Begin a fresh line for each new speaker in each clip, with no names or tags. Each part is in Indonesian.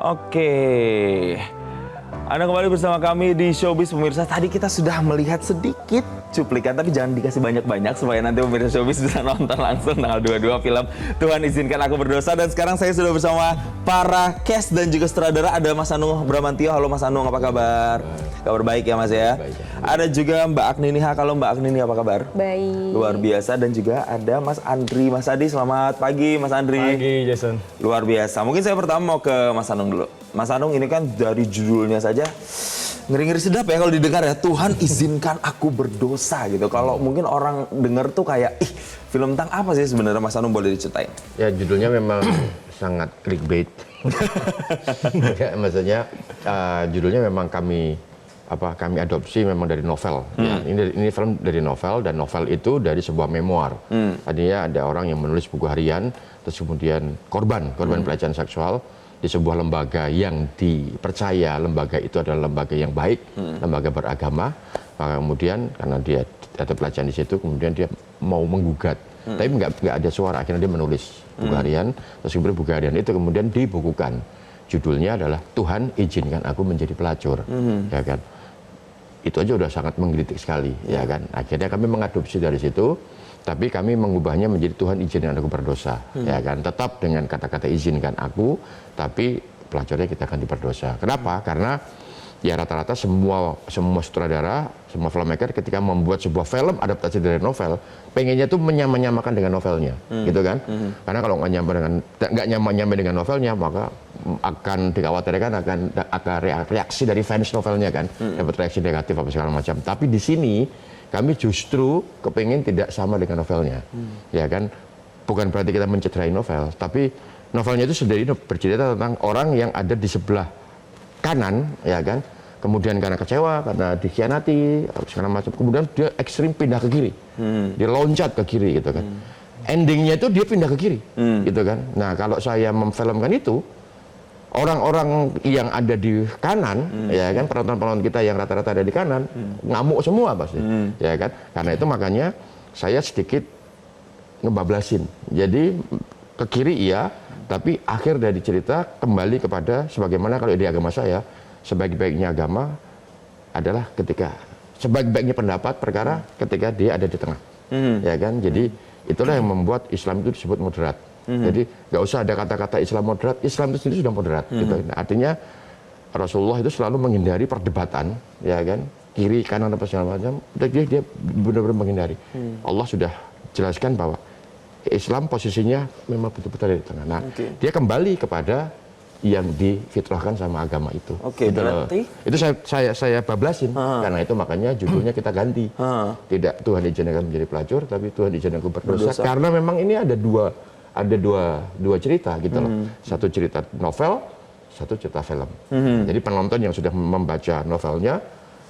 Oke, Anda kembali bersama kami di Showbiz pemirsa. Tadi kita sudah melihat sedikit cuplikan, tapi jangan dikasih banyak-banyak supaya nanti pemirsa Showbiz bisa nonton langsung tanggal 22 film Tuhan Izinkan Aku Berdosa. Dan sekarang saya sudah bersama para cast dan juga sutradara. Ada Mas Anung Bramantio. Halo Mas Anung, apa kabar? Kabar baik ya Mas ya?
Baik, ya.
Ada juga Mbak Agni Niha. Kalau Mbak Agni Niha apa kabar?
Baik.
Luar biasa. Dan juga ada Mas Andri. Mas Adi, selamat pagi Mas Andri.
Pagi, Jason.
Luar biasa. Mungkin saya pertama mau ke Mas Anung dulu. Mas Anung, ini kan dari judulnya saja ngeri-ngeri sedap ya kalau didengar ya. Tuhan izinkan aku berdosa gitu. Kalau mungkin orang dengar tuh kayak, ih film tentang apa sih sebenarnya Mas Anung, boleh diceritain?
Ya judulnya memang sangat clickbait. Ya, maksudnya judulnya memang kami adopsi memang dari novel. Ya, ini film dari novel, dan novel itu dari sebuah memoir. Tadinya ada orang yang menulis buku harian, terus kemudian korban pelecehan seksual di sebuah lembaga yang dipercaya lembaga itu adalah lembaga yang baik, lembaga beragama. Maka kemudian karena dia ada pelecehan di situ, kemudian dia mau menggugat, tapi nggak ada suara. Akhirnya dia menulis buku harian, terus kemudian buku harian itu kemudian dibukukan. Judulnya adalah Tuhan Izinkan Aku Menjadi Pelacur, ya kan? Itu aja udah sangat menggelitik sekali, ya kan? Akhirnya kami mengadopsi dari situ. Tapi kami mengubahnya menjadi Tuhan izinkan aku berdosa, ya kan? Tetap dengan kata-kata izinkan aku, tapi pelacurnya kita ganti berdosa. Kenapa? Karena ya rata-rata semua sutradara, semua filmmaker ketika membuat sebuah film adaptasi dari novel, pengennya tuh menyamakan dengan novelnya, gitu kan? Karena kalau nggak nyama dengan novelnya, maka akan dikhawatirkan akan reaksi dari fans novelnya kan, dapat reaksi negatif apa segala macam. Tapi di sini kami justru kepengen tidak sama dengan novelnya, ya kan? Bukan berarti kita mencederai novel, tapi novelnya itu sendiri bercerita tentang orang yang ada di sebelah kanan, ya kan? Kemudian karena kecewa, karena dikhianati, segala macam, kemudian dia ekstrim pindah ke kiri, dia loncat ke kiri, gitu kan? Endingnya itu dia pindah ke kiri, gitu kan? Nah kalau saya memfilmkan itu, orang-orang yang ada di kanan, ya kan, penonton-penonton kita yang rata-rata ada di kanan, ngamuk semua pasti, ya kan. Karena itu makanya saya sedikit ngebablasin. Jadi ke kiri iya, tapi akhir dari cerita kembali kepada sebagaimana kalau di agama saya, sebaik-baiknya agama adalah ketika sebaik-baiknya pendapat perkara ketika dia ada di tengah, ya kan. Jadi itulah yang membuat Islam itu disebut moderat. Jadi nggak usah ada kata-kata Islam moderat, Islam itu sendiri sudah moderat. Gitu. Nah, artinya Rasulullah itu selalu menghindari perdebatan, ya kan, kiri kanan apa segala macam. Dia benar-benar menghindari. Allah sudah jelaskan bahwa Islam posisinya memang betul-betul ada di tengah. Nah, dia kembali kepada yang difitrahkan sama agama itu.
Oke, berarti
itu saya bablasin. Karena itu makanya judulnya kita ganti. Tidak Tuhan izinkan menjadi pelacur, tapi Tuhan izinkan aku berdosa. Karena memang ini ada dua cerita gitu loh. Satu cerita novel, satu cerita film. Jadi penonton yang sudah membaca novelnya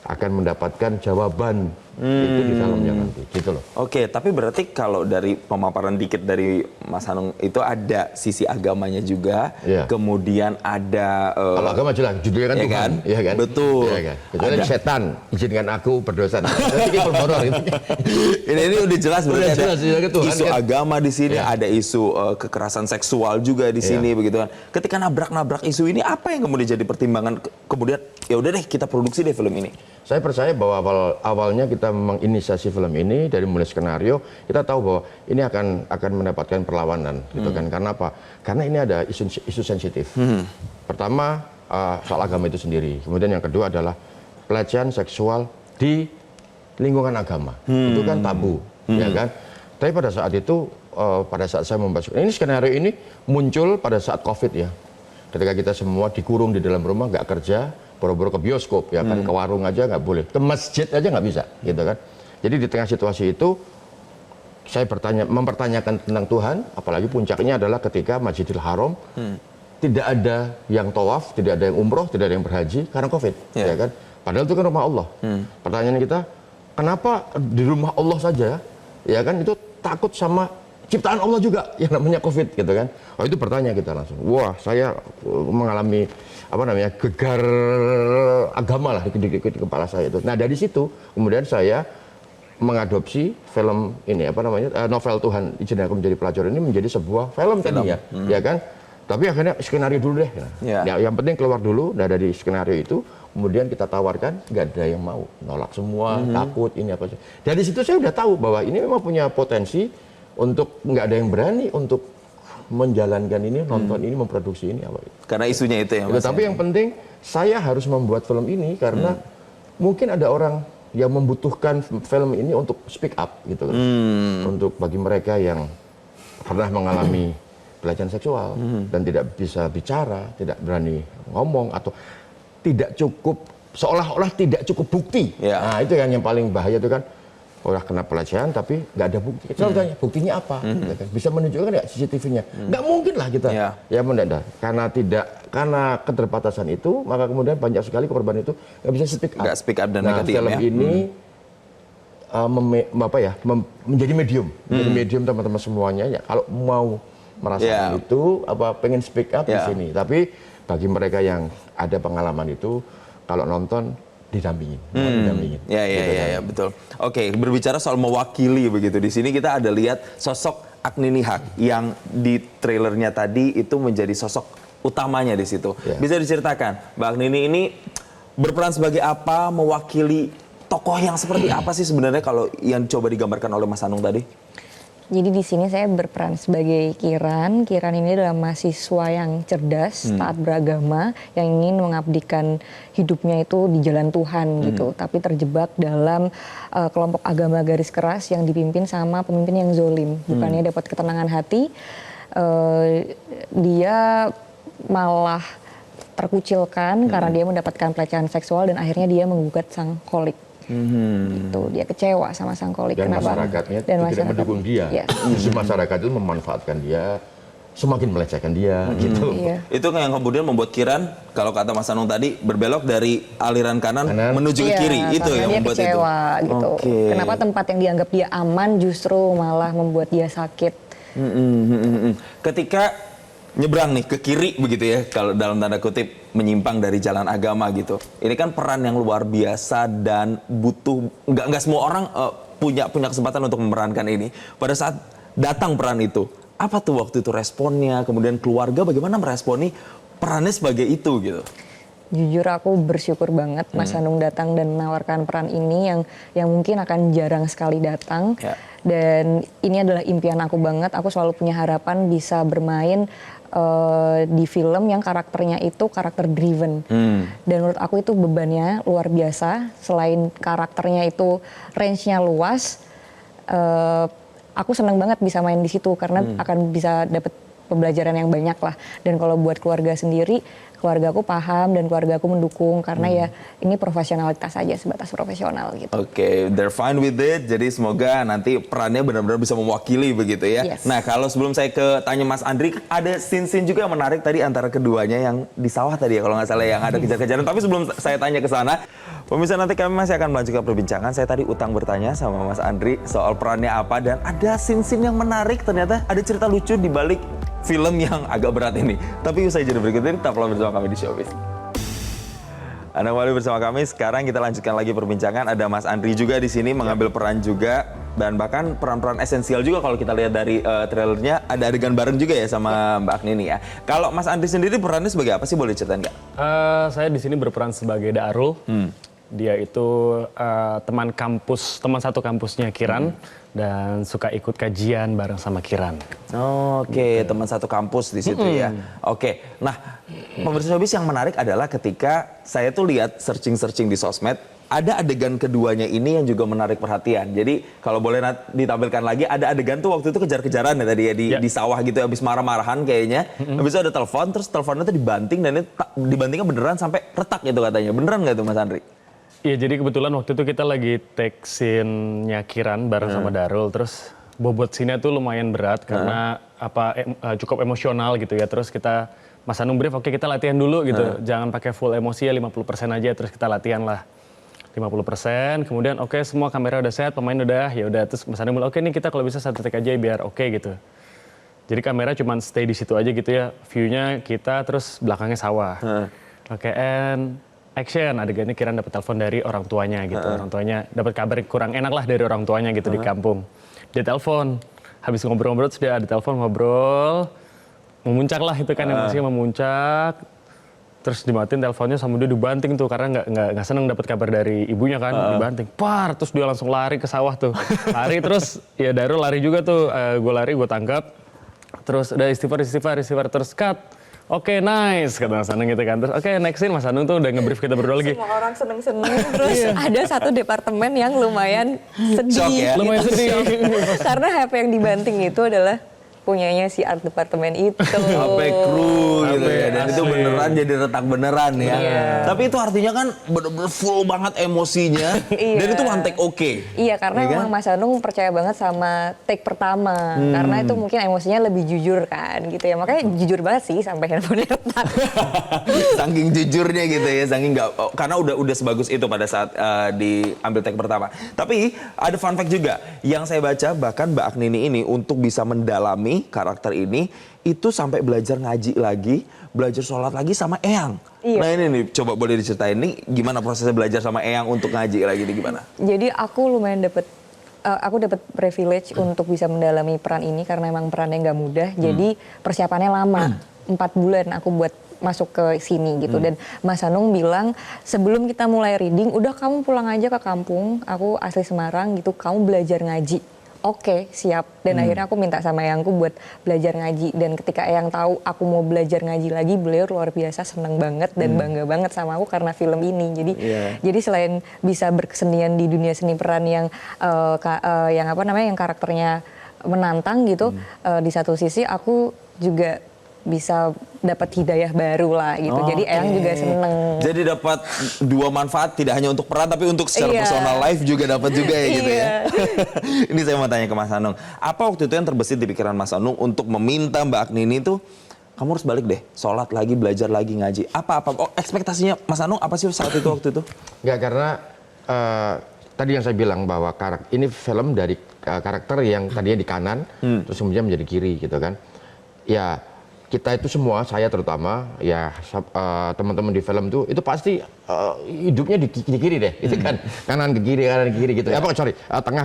akan mendapatkan jawaban itu di filmnya nanti, gitu loh.
Oke, tapi berarti kalau dari pemaparan dikit dari Mas Anung itu ada sisi agamanya juga, kemudian ada
kalau agama jelas judulnya kan
ya
Tuhan,
kan?
ya kan?
Betul.
Ya kan? Kecuali setan izinkan aku berdosa.
Ini udah jelas berarti
Udah
ada
jelas, ya, Tuhan,
isu
kan?
agama di sini, ada isu kekerasan seksual juga di sini, begitu kan. Ketika nabrak-nabrak isu ini, apa yang kemudian jadi pertimbangan kemudian ya udah deh kita produksi deh film ini?
Saya percaya bahwa awalnya kita menginisiasi film ini dari mulai skenario, kita tahu bahwa ini akan mendapatkan perlawanan, gitu kan. Karena apa? Karena ini ada isu sensitif. Pertama soal agama itu sendiri. Kemudian yang kedua adalah pelecehan seksual di lingkungan agama. Itu kan tabu, ya kan. Tapi pada saat itu, pada saat saya membahas ini skenario ini muncul pada saat COVID ya. Ketika kita semua dikurung di dalam rumah, nggak kerja, boro-boro ke bioskop, ya kan, ke warung aja nggak boleh, ke masjid aja nggak bisa, gitu kan. Jadi di tengah situasi itu, saya mempertanyakan tentang Tuhan, apalagi puncaknya adalah ketika Masjidil Haram tidak ada yang tawaf, tidak ada yang umroh, tidak ada yang berhaji karena COVID, ya kan. Padahal itu kan rumah Allah. Pertanyaan kita, kenapa di rumah Allah saja, ya kan, itu takut sama ciptaan Allah juga yang namanya COVID, gitu kan. Oh, itu pertanyaan kita langsung. Wah, saya mengalami gegar agama lah di kepala saya itu. Nah, dari situ kemudian saya mengadopsi film ini novel Tuhan Izinkan Aku Menjadi Pelacur ini menjadi sebuah film tadinya, ya kan. Tapi akhirnya skenario dulu deh.
Ya.
Ya, yang penting keluar dulu. Nah dari skenario itu, kemudian kita tawarkan, nggak ada yang mau, nolak semua, takut ini apa. Dari situ saya udah tahu bahwa ini memang punya potensi untuk nggak ada yang berani untuk menjalankan ini, nonton ini, memproduksi ini apa.
Karena isunya itu ya Mas.
Tapi yang penting saya harus membuat film ini karena mungkin ada orang yang membutuhkan film ini untuk speak up gitu kan. Untuk bagi mereka yang pernah mengalami pelecehan seksual dan tidak bisa bicara, tidak berani ngomong atau tidak cukup seolah-olah tidak cukup bukti.
Ya.
Nah, itu yang paling bahaya itu kan. Orang kena pelecehan tapi nggak ada bukti. Kita tanya buktinya apa? Gitu kan. Bisa menunjukkan nggak CCTV-nya? Nggak mungkin lah kita. Ya mendadak. Karena keterbatasan itu, maka kemudian banyak sekali korban itu nggak bisa speak up.
Nggak speak up dan
nah,
negatif
film
ya.
ini menjadi medium, teman-teman semuanya. Ya, kalau mau merasakan itu, pengen speak up di sini. Tapi bagi mereka yang ada pengalaman itu, kalau nonton didampingin.
Ya, betul. Oke, berbicara soal mewakili begitu. Di sini kita ada lihat sosok Agnini Haq yang di trailernya tadi itu menjadi sosok utamanya di situ. Bisa diceritakan, Mbak Agnini ini berperan sebagai apa, mewakili tokoh yang seperti apa sih sebenarnya kalau yang coba digambarkan oleh Mas Anung tadi?
Jadi di sini saya berperan sebagai Kiran. Kiran ini adalah mahasiswa yang cerdas, taat beragama, yang ingin mengabdikan hidupnya itu di jalan Tuhan gitu. Tapi terjebak dalam kelompok agama garis keras yang dipimpin sama pemimpin yang zolim. Bukannya dapat ketenangan hati, dia malah terkucilkan karena dia mendapatkan pelecehan seksual dan akhirnya dia menggugat sang kholik. Gitu. Dia kecewa sama sang kholik.
Dan
kenapa?
masyarakatnya tidak mendukung dia. Justru masyarakat itu memanfaatkan dia, semakin melecehkan dia. Gitu.
Itu yang kemudian membuat Kiran, kalau kata Mas Anung tadi, berbelok dari aliran kanan menuju ke kiri. Itu yang membuat
kecewa,
itu.
Gitu. Kenapa tempat yang dianggap dia aman justru malah membuat dia sakit.
Ketika nyebrang nih ke kiri begitu ya, kalau dalam tanda kutip menyimpang dari jalan agama gitu. Ini kan peran yang luar biasa dan butuh nggak semua orang punya kesempatan untuk memerankan ini. Pada saat datang peran itu, apa tuh waktu itu responnya? Kemudian keluarga bagaimana meresponi perannya sebagai itu gitu?
Jujur aku bersyukur banget Mas Anung datang dan menawarkan peran ini yang mungkin akan jarang sekali datang. Dan ini adalah impian aku banget. Aku selalu punya harapan bisa bermain di film yang karakternya itu karakter driven. Dan menurut aku itu bebannya luar biasa. Selain karakternya itu range-nya luas, aku senang banget bisa main di situ karena akan bisa dapat pembelajaran yang banyak lah. Dan kalau buat keluarga sendiri, keluarga aku paham dan keluarga aku mendukung karena ya ini profesionalitas aja, sebatas profesional gitu.
Oke, they're fine with it. Jadi semoga nanti perannya benar-benar bisa mewakili begitu ya. Nah, kalau sebelum saya tanya Mas Andri, ada scene-scene juga yang menarik tadi antara keduanya yang di sawah tadi ya kalau nggak salah yang ada kejar-kejaran. Tapi sebelum saya tanya ke sana, pemirsa nanti kami masih akan melanjutkan perbincangan. Saya tadi utang bertanya sama Mas Andri soal perannya apa dan ada scene-scene yang menarik. Ternyata ada cerita lucu di balik film yang agak berat ini. Tapi usai jeda berikut ini tetaplah bersama kami di Showbiz. Anda kembali bersama kami. Sekarang kita lanjutkan lagi perbincangan. Ada Mas Andri juga di sini mengambil peran juga dan bahkan peran-peran esensial juga kalau kita lihat dari trailernya. Ada adegan bareng juga ya sama Mbak Agnini ya. Kalau Mas Andri sendiri perannya sebagai apa sih, boleh ceritain nggak?
Saya di sini berperan sebagai Darul. Dia itu teman satu kampusnya Kiran. Dan suka ikut kajian bareng sama Kiran.
Oke, teman satu kampus di situ ya. Oke, nah pemirsa Showbiz yang menarik adalah ketika saya tuh lihat searching di sosmed, ada adegan keduanya ini yang juga menarik perhatian. Jadi kalau boleh ditampilkan lagi, ada adegan tuh waktu itu kejar-kejaran ya tadi ya di sawah gitu, habis marah-marahan kayaknya. Habis itu ada telepon, terus teleponnya tuh dibanting dan itu dibantingnya beneran sampai retak gitu katanya. Beneran nggak tuh Mas Andri?
Iya, jadi kebetulan waktu itu kita lagi take scene-nya Kiran bareng sama Darul, terus bobot scene-nya tuh lumayan berat karena cukup emosional gitu ya. Terus Mas Anung brief, oke kita latihan dulu gitu, jangan pakai full emosi ya, 50% aja, terus kita latihan lah 50%. Kemudian oke, semua kamera udah set, pemain udah, ya udah. Terus Mas Anung bilang oke nih kita kalau bisa satu take aja biar oke gitu. Jadi kamera cuma stay di situ aja gitu ya, view-nya kita terus belakangnya sawah. Oke, and action, adegannya Kiran dapat telepon dari orang tuanya gitu. Orang tuanya dapat kabar kurang enak lah dari orang tuanya gitu di kampung. Dia telepon, habis ngobrol-ngobrol terus dia ada telepon ngobrol. memuncak lah itu kan emosinya memuncak. Terus dimatiin teleponnya sama dia dibanting tuh karena nggak seneng dapat kabar dari ibunya kan, dibanting. Terus dia langsung lari ke sawah tuh. Lari terus ya Darul lari juga tuh. Gue lari, gue tangkap. Terus udah istighfar terus cut. Oke, nice, kata Mas Anung gitu kan. Terus oke, next scene Mas Anung tuh udah nge-brief kita berdua lagi.
Semua orang seneng-seneng, terus ada satu departemen yang lumayan sedih.
Shock ya?
Lumayan sedih.
Karena HP yang dibanting itu adalah punyanya si art departemen itu.
HP kru gitu
HP
ya. Dan itu
asli.
beneran jadi retak beneran ya.
Iya.
Tapi itu artinya kan bener-bener full banget emosinya.
Iya.
Dan itu one take oke.
Iya, karena
Iya kan?
memang Mas Anung percaya banget sama take pertama. Karena itu mungkin emosinya lebih jujur kan gitu ya. Makanya jujur banget sih sampai handphonenya retak.
Saking jujurnya gitu ya, saking nggak, karena udah sebagus itu pada saat diambil take pertama. Tapi ada fun fact juga yang saya baca, bahkan Mbak Agnini ini untuk bisa mendalami karakter ini itu sampai belajar ngaji lagi, belajar sholat lagi sama Eyang.
Iya.
Nah ini nih, coba boleh diceritain nih gimana prosesnya belajar sama Eyang untuk ngaji lagi nih gimana?
Jadi aku lumayan aku dapat privilege untuk bisa mendalami peran ini karena emang perannya nggak mudah. Jadi persiapannya lama, 4 bulan aku buat masuk ke sini gitu. Dan Mas Anung bilang sebelum kita mulai reading, udah kamu pulang aja ke kampung, aku asli Semarang gitu, kamu belajar ngaji. Oke, siap. Dan akhirnya aku minta sama Eyangku buat belajar ngaji. Dan ketika Eyang tahu aku mau belajar ngaji lagi, beliau luar biasa seneng banget dan bangga banget sama aku karena film ini. Jadi selain bisa berkesenian di dunia seni peran yang yang karakternya menantang gitu, di satu sisi aku juga bisa dapat hidayah baru lah gitu. Jadi Eyang juga seneng.
Jadi dapat dua manfaat, tidak hanya untuk peran tapi untuk secara
Iya.
personal life juga dapat juga ya gitu ya.
Iya.
Ini saya mau tanya ke Mas Anung. Apa waktu itu yang terbesit di pikiran Mas Anung untuk meminta Mbak Agnini tuh kamu harus balik deh, sholat lagi, belajar lagi, ngaji. Apa? Oh, ekspektasinya Mas Anung apa sih saat itu waktu itu?
Nggak, karena tadi yang saya bilang bahwa ini film dari karakter yang tadinya di kanan, terus kemudian menjadi kiri gitu kan. Ya, kita itu semua, saya terutama, ya teman-teman di film tuh, itu pasti hidupnya di kiri deh, itu kan kanan ke kiri gitu. Tengah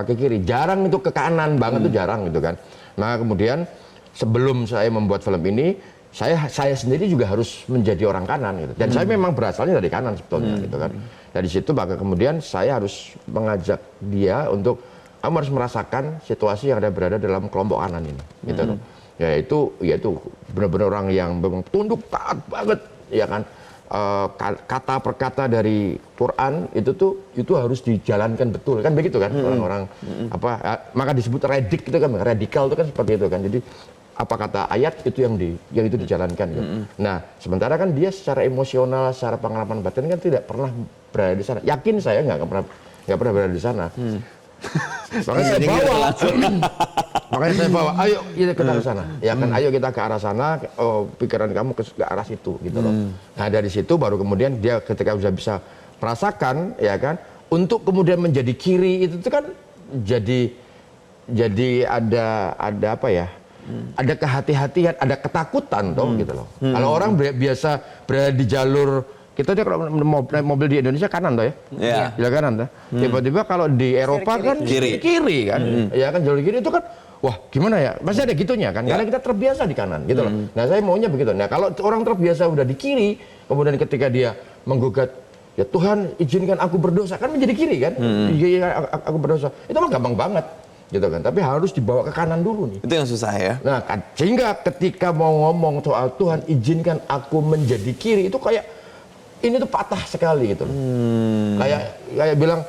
ke kiri. Jarang itu ke kanan banget tuh jarang gitu kan. Nah kemudian sebelum saya membuat film ini, saya sendiri juga harus menjadi orang kanan gitu. Dan saya memang berasalnya dari kanan sebetulnya gitu kan. Dari situ maka kemudian saya harus mengajak dia untuk kamu harus merasakan situasi yang ada berada dalam kelompok kanan ini, gitu loh. Yaitu benar-benar orang yang memang tunduk taat banget, ya kan. Kata per kata dari Quran itu harus dijalankan betul kan, begitu kan orang-orang maka disebut redik itu kan, radikal itu kan seperti itu kan. Jadi apa kata ayat itu yang itu dijalankan gitu. Nah sementara kan dia secara emosional, secara pengalaman batin kan tidak pernah berada di sana. Yakin saya nggak pernah berada di sana. Makanya saya bawa, ayo kita ke sana, ya kan, ayo kita ke arah sana, pikiran kamu ke arah situ, gitu loh. Nah dari situ baru kemudian dia ketika sudah bisa merasakan, ya kan, untuk kemudian menjadi kiri itu kan jadi ada apa ya? Ada kehati-hatian, ada ketakutan toh, gitu loh. Kalau orang biasa berada di jalur kita aja kalau mobil di Indonesia kanan toh ya,
Iya.
kanan toh. Tiba-tiba kalau di Eropa kan kiri kan, ya kan jalur kiri itu kan, wah gimana ya, masih ada gitunya kan, karena kita terbiasa di kanan gitu loh. Nah saya maunya begitu. Nah kalau orang terbiasa udah di kiri, kemudian ketika dia menggugat, ya Tuhan izinkan aku berdosa, kan menjadi kiri kan, aku berdosa, itu mah gampang banget. Gitu kan, tapi harus dibawa ke kanan dulu nih.
Itu yang susah ya.
Nah, sehingga ketika mau ngomong soal Tuhan izinkan aku menjadi kiri, itu kayak ini tuh patah sekali gitu. Kayak bilang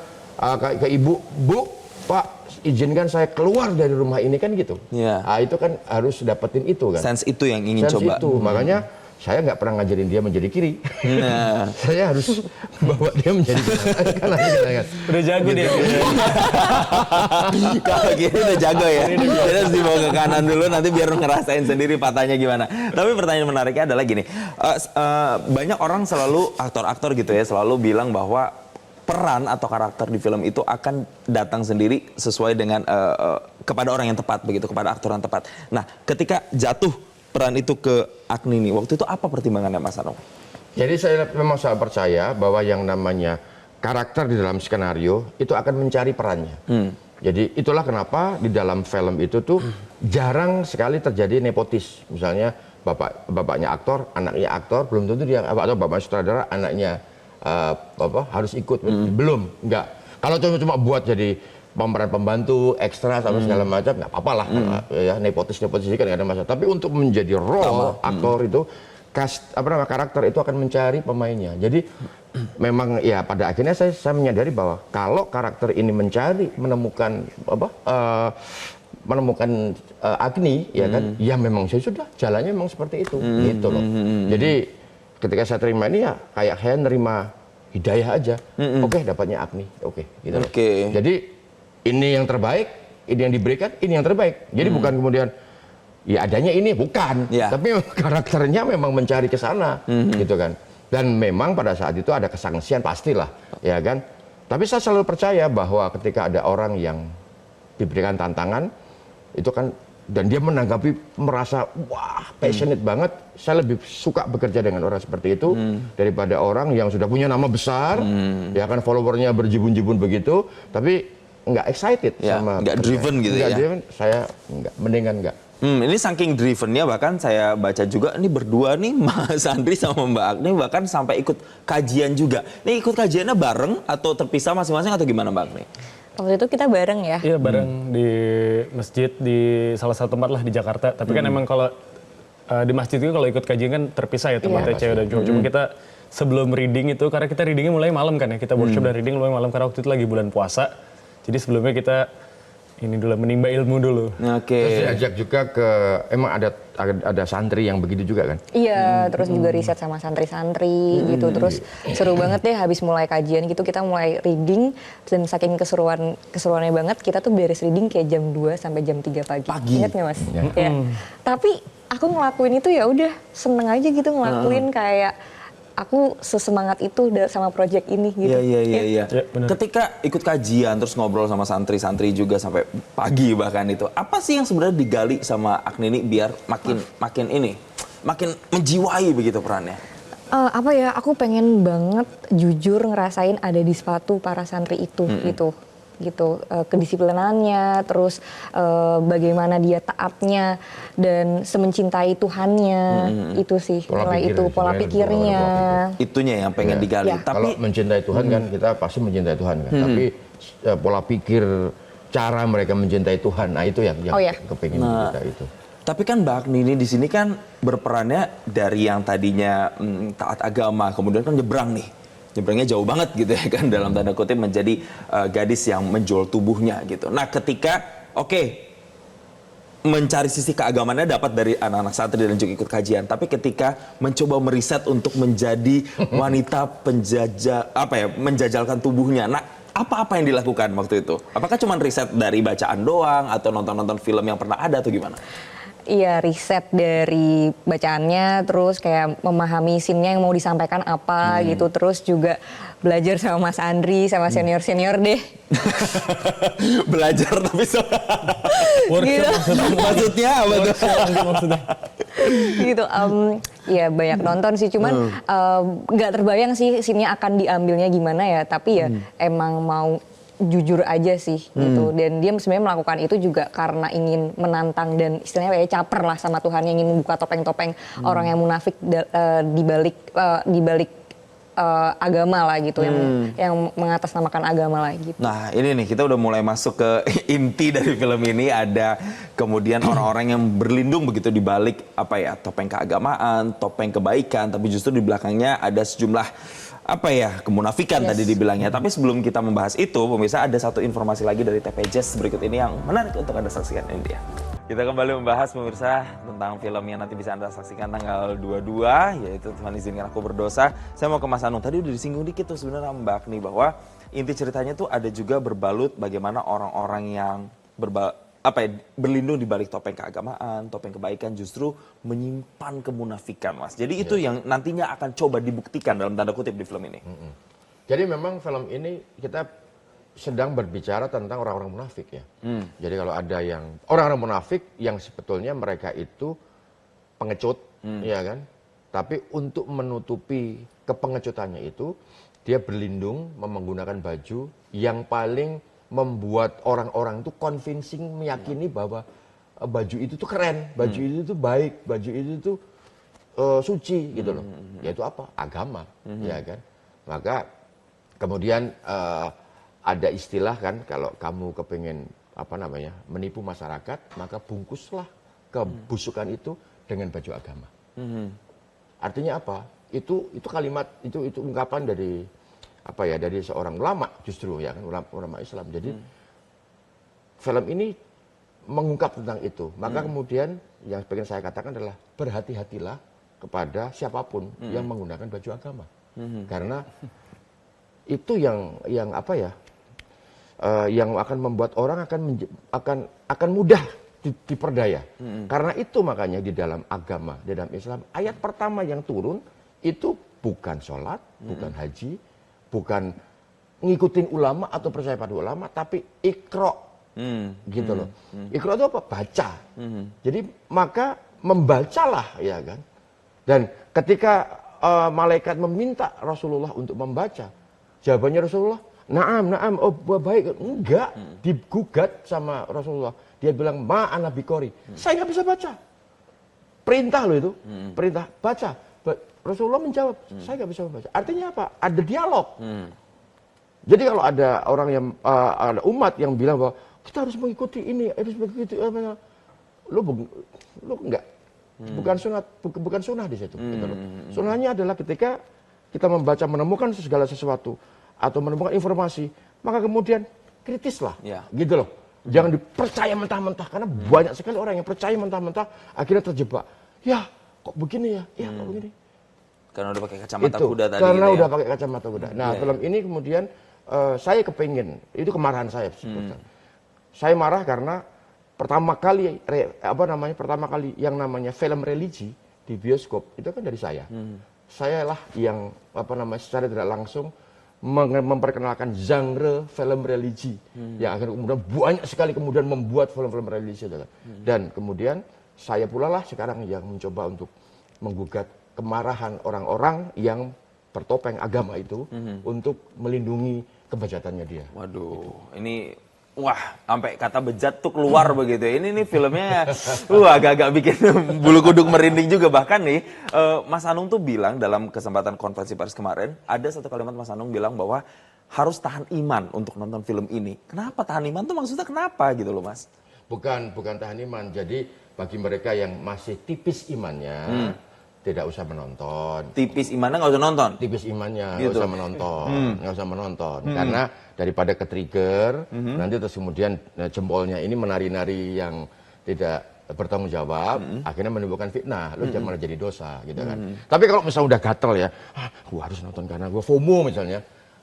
ke ibu, Bu, Pak, izinkan saya keluar dari rumah ini kan gitu.
Iya.
Nah, itu kan harus dapetin itu kan.
Sense itu yang ingin coba.
Itu. Makanya saya nggak pernah ngajarin dia menjadi kiri.
Nah.
Saya harus bawa dia menjadi kanan.
Udah jago dia.
Kalau gini udah jago ya. Jadi harus dibawa ke kanan dulu, nanti biar ngerasain sendiri patahnya gimana. Tapi pertanyaan menariknya adalah gini. Banyak orang selalu, aktor-aktor gitu ya, selalu bilang bahwa peran atau karakter di film itu akan datang sendiri sesuai dengan kepada orang yang tepat, begitu, kepada aktor yang tepat. Nah, ketika jatuh peran itu ke Agnini, waktu itu apa pertimbangannya Mas Anung?
Jadi saya memang sangat percaya bahwa yang namanya karakter di dalam skenario itu akan mencari perannya. Jadi itulah kenapa di dalam film itu tuh jarang sekali terjadi nepotis. Misalnya bapaknya aktor, anaknya aktor, belum tentu dia atau bapak sutradara, anaknya harus ikut. Belum, enggak. Kalau cuma buat jadi pemeran pembantu, ekstra sama segala macam, nggak apa-apa lah. Ya, nepotis kan nggak ada masalah. Tapi untuk menjadi role aktor itu, karakter itu akan mencari pemainnya. Jadi memang ya pada akhirnya saya menyadari bahwa kalau karakter ini menemukan Agni, ya kan, ya memang saya sudah jalannya memang seperti itu, gitu loh. Jadi ketika saya terima ini ya kayak saya nerima hidayah aja. Oke, dapatnya Agni, oke, gitu loh. Jadi ini yang terbaik, ini yang diberikan, ini yang terbaik. Jadi bukan kemudian ya adanya ini, bukan. Tapi karakternya memang mencari ke sana, gitu kan. Dan memang pada saat itu ada kesangsian pastilah, ya kan. Tapi saya selalu percaya bahwa ketika ada orang yang diberikan tantangan, itu kan, dan dia menanggapi merasa wah passionate banget, saya lebih suka bekerja dengan orang seperti itu daripada orang yang sudah punya nama besar, ya kan, followernya berjibun-jibun begitu, tapi nggak excited sama
nggak driven gitu ya.
Driven, saya nggak, mendingan nggak.
Ini saking drivennya, bahkan saya baca juga ini berdua nih, Mas Andri sama Mbak Agni bahkan sampai ikut kajian juga. Ini ikut kajiannya bareng atau terpisah masing-masing atau gimana Mbak Agni?
Waktu itu kita bareng ya.
Iya bareng di masjid di salah satu tempat lah di Jakarta. Tapi kan emang kalau di masjid itu kalau ikut kajian kan terpisah ya tempatnya cewek dan cowok. Cuma kita sebelum reading itu, karena kita readingnya mulai malam kan ya, kita workshop dan reading mulai malam karena waktu itu lagi bulan puasa. Jadi sebelumnya kita ini dulu menimba ilmu dulu.
Terus diajak juga ke, emang ada santri yang begitu juga kan?
Iya, terus juga riset sama santri-santri gitu. Terus seru banget deh habis mulai kajian gitu, kita mulai reading, dan saking keseruannya banget, kita tuh beres reading kayak jam 2 sampai jam 3 pagi. Ingat nggak Mas? Ya. Tapi aku ngelakuin itu ya udah seneng aja gitu ngelakuin, kayak aku sesemangat itu sama project ini gitu.
Iya. Ketika ikut kajian terus ngobrol sama santri-santri juga sampai pagi bahkan itu, apa sih yang sebenarnya digali sama Agni ini biar makin menjiwai begitu perannya?
Apa ya, aku pengen banget jujur ngerasain ada di sepatu para santri itu gitu, kedisiplinannya, terus bagaimana dia taatnya dan semencintai Tuhannya, itu sih nilai itu, pola pikirnya.
Itunya yang pengen digali.
Tapi
Tapi
kalau mencintai Tuhan kan kita pasti mencintai Tuhan kan. Tapi pola pikir, cara mereka mencintai Tuhan, nah itu yang kepingin kita itu.
Tapi kan Mbak Agni ini di sini kan berperannya dari yang tadinya taat agama, kemudian kan nyebrangnya jauh banget gitu ya kan, dalam tanda kutip menjadi gadis yang menjual tubuhnya gitu. Nah ketika mencari sisi keagamaannya dapat dari anak-anak santri dan juga ikut kajian, tapi ketika mencoba meriset untuk menjadi wanita menjajalkan tubuhnya, nah apa yang dilakukan waktu itu? Apakah cuma riset dari bacaan doang atau nonton-nonton film yang pernah ada atau gimana?
Iya, riset dari bacaannya, terus kayak memahami scene-nya yang mau disampaikan apa gitu, terus juga belajar sama Mas Andri, sama senior-senior deh.
Belajar tapi
Gitu.
maksudnya apa tuh?
Gitu, ya banyak nonton sih, cuman nggak terbayang sih scene-nya akan diambilnya gimana ya, tapi ya emang mau jujur aja sih gitu, dan dia sebenarnya melakukan itu juga karena ingin menantang dan istilahnya kayak caper lah sama Tuhan, yang ingin membuka topeng-topeng orang yang munafik di balik agama lah gitu, yang mengatasnamakan agama lah gitu.
Nah ini nih kita udah mulai masuk ke inti dari film ini, ada kemudian orang-orang yang berlindung begitu di balik topeng keagamaan, topeng kebaikan, tapi justru di belakangnya ada sejumlah kemunafikan tadi dibilangnya. Tapi sebelum kita membahas itu, pemirsa, ada satu informasi lagi dari TPJS berikut ini yang menarik untuk Anda saksikan. Ini dia. Kita kembali membahas, pemirsa, tentang film yang nanti bisa Anda saksikan tanggal 22, yaitu Tuhan Izinkan Aku Berdosa. Saya mau ke Mas Anung. Tadi udah disinggung dikit tuh sebenarnya Mbak Agni, bahwa inti ceritanya tuh ada juga berbalut bagaimana orang-orang yang berlindung di balik topeng keagamaan, topeng kebaikan, justru menyimpan kemunafikan, Mas. Jadi itu yang nantinya akan coba dibuktikan dalam tanda kutip di film ini.
Jadi memang film ini kita sedang berbicara tentang orang-orang munafik ya. Jadi kalau ada yang orang-orang munafik yang sebetulnya mereka itu pengecut, ya kan? Tapi untuk menutupi kepengecutannya itu, dia berlindung menggunakan baju yang paling membuat orang-orang itu convincing, meyakini bahwa baju itu tuh keren, baju itu tuh baik, baju itu tuh suci gitu loh. Yaitu apa? Agama, ya kan. Maka kemudian ada istilah kan, kalau kamu kepengen menipu masyarakat, maka bungkuslah kebusukan itu dengan baju agama. Artinya apa? Itu kalimat, itu ungkapan dari dari seorang ulama justru ya kan, ulama Islam. Jadi film ini mengungkap tentang itu. Maka kemudian yang pengen saya katakan adalah berhati-hatilah kepada siapapun yang menggunakan baju agama. Karena itu yang akan membuat orang akan mudah diperdaya. Karena itu makanya di dalam agama, di dalam Islam, ayat pertama yang turun itu bukan sholat, bukan haji, bukan ngikutin ulama atau percaya pada ulama, tapi ikro. Gitu loh. Ikro itu apa? Baca. Jadi maka membacalah, ya kan. Dan ketika malaikat meminta Rasulullah untuk membaca, jawabannya Rasulullah, naam, oh baik. Enggak, digugat sama Rasulullah. Dia bilang, ma'ana bikori. Saya nggak bisa baca. Perintah loh itu, perintah baca. Rasulullah menjawab, saya nggak bisa membaca. Artinya apa? Ada dialog. Jadi kalau ada orang yang ada umat yang bilang bahwa kita harus mengikuti ini, harus mengikuti lu enggak. Bukan sunnah di situ. Gitu loh. Sunnahnya adalah ketika kita membaca, menemukan segala sesuatu atau menemukan informasi, maka kemudian kritislah, gitu loh. Jangan dipercaya mentah-mentah, karena banyak sekali orang yang percaya mentah-mentah akhirnya terjebak. Ya, kok begini ya? Ya, kok begini?
Karena udah pakai kacamata kuda tadi.
Karena
gitu
udah pakai kacamata kuda. Nah, film ini kemudian saya kepingin, itu kemarahan saya. Saya marah karena pertama kali yang namanya film religi di bioskop itu kan dari saya. Saya lah yang secara tidak langsung memperkenalkan genre film religi yang akhirnya kemudian banyak sekali kemudian membuat film-film religi itu. Dan kemudian saya pula lah sekarang yang mencoba untuk menggugat kemarahan orang-orang yang bertopeng agama itu untuk melindungi kebejatannya dia.
Waduh, ini sampai kata bejat tuh keluar begitu. Ini nih filmnya agak-agak bikin bulu kuduk merinding juga. Bahkan nih Mas Anung tuh bilang dalam kesempatan konferensi pers kemarin, ada satu kalimat Mas Anung bilang bahwa harus tahan iman untuk nonton film ini. Kenapa tahan iman tuh maksudnya kenapa gitu loh Mas?
Bukan tahan iman. Jadi bagi mereka yang masih tipis imannya, tidak usah menonton.
Tipis imannya nggak usah nonton?
Tipis imannya
gitu.
nggak usah menonton. Karena daripada ke-trigger, nanti terus kemudian jempolnya ini menari-nari yang tidak bertanggung jawab, akhirnya menimbulkan fitnah. Lu jangan malah jadi dosa, gitu kan. Tapi kalau misalnya udah gatel ya, gua harus nonton karena gua FOMO misalnya.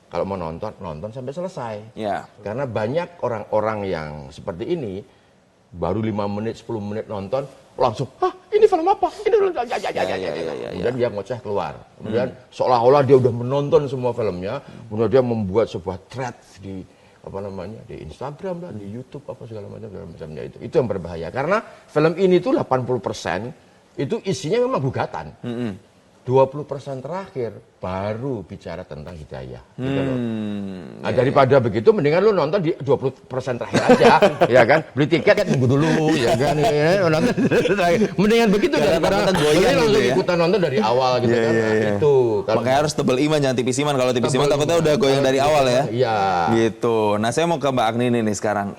Kalau mau nonton sampai selesai.
Ya.
Karena banyak orang-orang yang seperti ini, baru 5 menit, 10 menit nonton, langsung, ini film apa? Ini kemudian dia ngoceh keluar. Kemudian seolah-olah dia udah menonton semua filmnya, kemudian dia membuat sebuah thread di di Instagram lah, di YouTube segala macamnya itu. Itu yang berbahaya karena film ini tuh 80% itu isinya memang gugatan. 20% terakhir baru bicara tentang hidayah. Gitu loh. Nah, daripada begitu, mendingan lu nonton di 20% terakhir aja, ya kan? Beli tiket tunggu dulu, ya kan? Nonton mendingan begitu daripada langsung ikutan nonton dari awal gitu kan? Itu.
Makanya harus tebel iman, jangan tipis iman. Kalau tipis iman takutnya udah goyang dari awal ya.
Iya.
Gitu. Nah, saya mau ke Mbak Agni nih sekarang.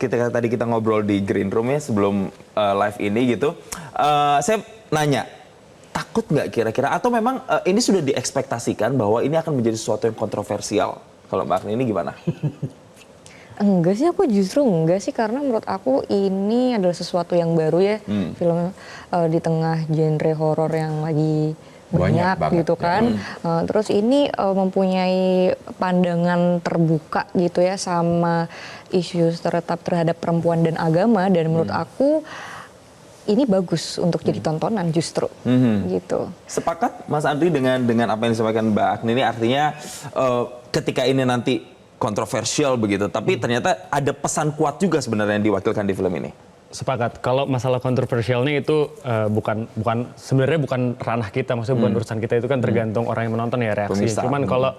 Tadi kita ngobrol di green room ya sebelum live ini gitu. Saya nanya. Takut nggak kira-kira? Atau memang ini sudah diekspektasikan bahwa ini akan menjadi sesuatu yang kontroversial? Kalau Mbak Agni ini gimana?
Enggak sih, aku justru enggak sih. Karena menurut aku ini adalah sesuatu yang baru ya. Film di tengah genre horor yang lagi banyak gitu kan. Terus ini mempunyai pandangan terbuka gitu ya sama isu terhadap perempuan dan agama. Dan menurut aku ini bagus untuk jadi tontonan justru, gitu.
Sepakat Mas Andri dengan apa yang disampaikan Mbak Agni ini, artinya ketika ini nanti kontroversial begitu, tapi ternyata ada pesan kuat juga sebenarnya yang diwakilkan di film ini.
Sepakat. Kalau masalah kontroversialnya itu sebenarnya bukan ranah kita, maksudnya bukan urusan kita, itu kan tergantung orang yang menonton ya reaksi. Cuman kalau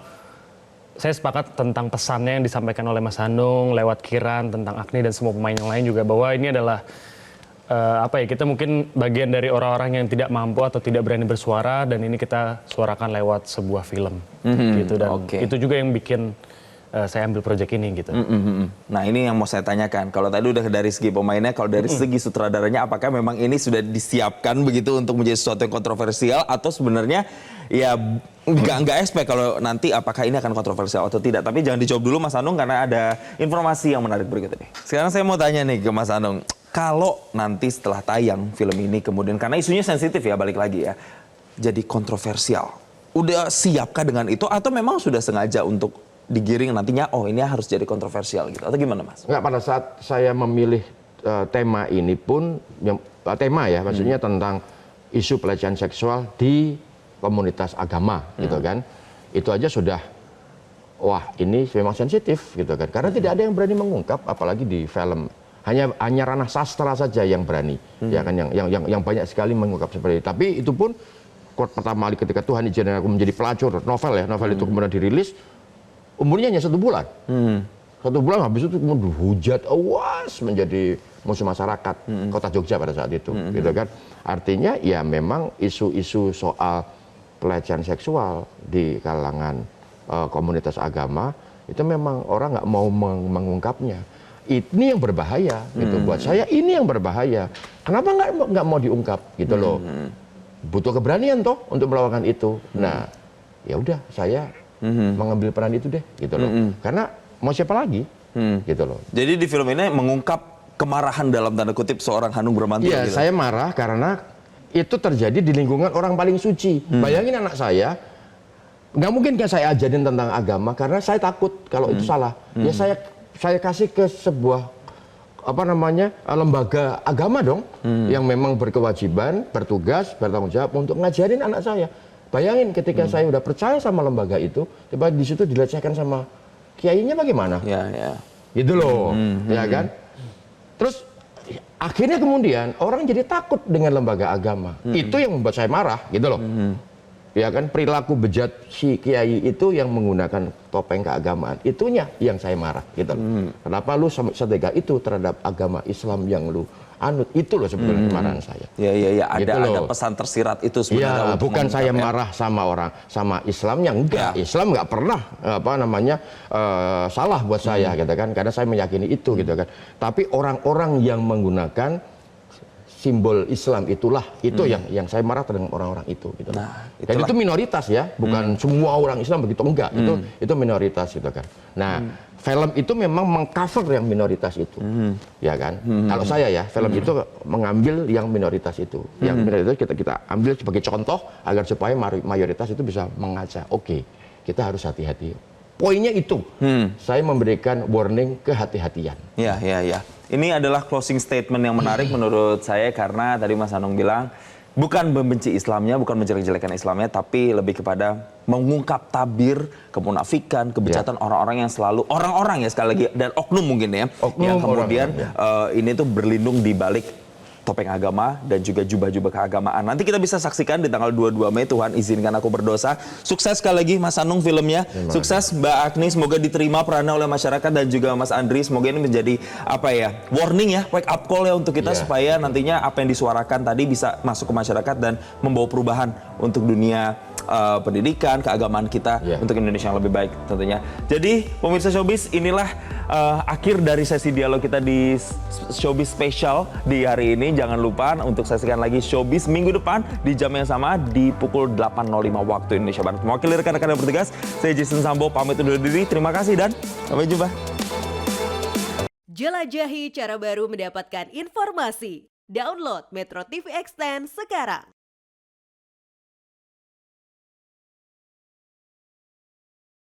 saya sepakat tentang pesannya yang disampaikan oleh Mas Hanung lewat Kiran tentang Agni dan semua pemain yang lain juga, bahwa ini adalah kita mungkin bagian dari orang-orang yang tidak mampu atau tidak berani bersuara, dan ini kita suarakan lewat sebuah film gitu, dan itu juga yang bikin saya ambil proyek ini gitu.
Nah ini yang mau saya tanyakan, kalau tadi udah dari segi pemainnya, kalau dari segi sutradaranya, apakah memang ini sudah disiapkan begitu untuk menjadi sesuatu yang kontroversial, atau sebenarnya ya nggak expect kalau nanti apakah ini akan kontroversial atau tidak? Tapi jangan dijawab dulu Mas Anung, karena ada informasi yang menarik berikut ini. Sekarang saya mau tanya nih ke Mas Anung, kalau nanti setelah tayang film ini kemudian, karena isunya sensitif ya, balik lagi ya, jadi kontroversial, udah siapkah dengan itu, atau memang sudah sengaja untuk digiring nantinya, oh ini harus jadi kontroversial gitu, atau gimana Mas?
Enggak, pada saat saya memilih tema ini pun, tema ya, maksudnya tentang isu pelecehan seksual di komunitas agama gitu kan, itu aja sudah, wah ini memang sensitif gitu kan, karena tidak ada yang berani mengungkap, apalagi di film. Hanya ranah sastra saja yang berani, ya kan, yang banyak sekali mengungkap seperti itu. Tapi itu pun pertama kali ketika Tuhan izinkan aku menjadi pelacur novel ya, novel itu kemudian dirilis, umurnya hanya 1 bulan. 1 bulan habis itu kemudian hujat awas menjadi musuh masyarakat kota Jogja pada saat itu, gitu kan. Artinya ya memang isu-isu soal pelecehan seksual di kalangan komunitas agama itu memang orang nggak mau mengungkapnya. Ini yang berbahaya gitu buat saya, ini yang berbahaya. Kenapa nggak mau diungkap gitu loh? Butuh keberanian toh untuk melakukan itu. Nah, ya udah saya mengambil peran itu deh gitu loh. Karena mau siapa lagi gitu loh.
Jadi di film ini mengungkap kemarahan dalam tanda kutip seorang Hanung Bramantyo.
Iya,
gitu.
saya marah karena itu terjadi di lingkungan orang paling suci. Bayangin anak saya, nggak mungkin kan saya ajarin tentang agama karena saya takut kalau itu salah. Ya saya kasih ke sebuah lembaga agama dong, yang memang berkewajiban, bertugas, bertanggung jawab untuk ngajarin anak saya. Bayangin ketika saya udah percaya sama lembaga itu, tiba di situ dilecehkan sama kiainya, bagaimana?
Ya.
Gitu loh, ya kan? Terus akhirnya kemudian orang jadi takut dengan lembaga agama. Itu yang membuat saya marah, gitu loh. Ya kan, perilaku bejat si kiai itu yang menggunakan topeng keagamaan, itunya yang saya marah, gitu loh. Kenapa lu setega itu terhadap agama Islam yang lu anut? Itu loh sebetulnya kemarahan saya.
Iya,
Gitu
ada pesan tersirat itu sebenarnya.
Ya, bukan saya marah sama Islamnya, enggak.
Ya.
Islam nggak pernah salah buat saya, gitu kan, karena saya meyakini itu, gitu kan. Tapi orang-orang yang menggunakan simbol Islam itu yang saya marah dengan orang-orang itu, gitu.
Nah,
Dan itu minoritas ya, bukan semua orang Islam begitu, enggak. Itu minoritas, gitu kan. Nah, film itu memang mengcover yang minoritas itu, ya kan. Kalau saya ya, film itu mengambil yang minoritas itu, yang minoritas kita ambil sebagai contoh agar supaya mayoritas itu bisa mengaca. Oke, kita harus hati-hati. Poinnya itu, saya memberikan warning kehati-hatian.
Iya. Ini adalah closing statement yang menarik menurut saya, karena tadi Mas Anung bilang bukan membenci Islamnya, bukan menjelek-jelekan Islamnya, tapi lebih kepada mengungkap tabir kemunafikan, kebejatan orang-orang yang selalu, orang-orang ya sekali lagi, dan oknum mungkin ya, yang kemudian ini tuh berlindung di balik topeng agama dan juga jubah-jubah keagamaan. Nanti kita bisa saksikan di tanggal 22 Mei, Tuhan izinkan aku berdosa. Sukses sekali lagi Mas Anung filmnya. Sukses Mbak Agni, semoga diterima perannya oleh masyarakat, dan juga Mas Andri, semoga ini menjadi warning ya, wake up call ya untuk kita, supaya nantinya apa yang disuarakan tadi bisa masuk ke masyarakat dan membawa perubahan untuk dunia pendidikan, keagamaan kita, untuk Indonesia yang lebih baik tentunya. Jadi pemirsa Showbiz, inilah akhir dari sesi dialog kita di Showbiz Special di hari ini. Jangan lupa untuk saksikan lagi Showbiz minggu depan di jam yang sama di pukul 8.05 waktu Indonesia Barat. Mewakili rekan-rekan yang bertugas, saya Jason Sambo pamit undur diri. Terima kasih dan sampai jumpa.
Jelajahi cara baru mendapatkan informasi. Download Metro TV Extend sekarang.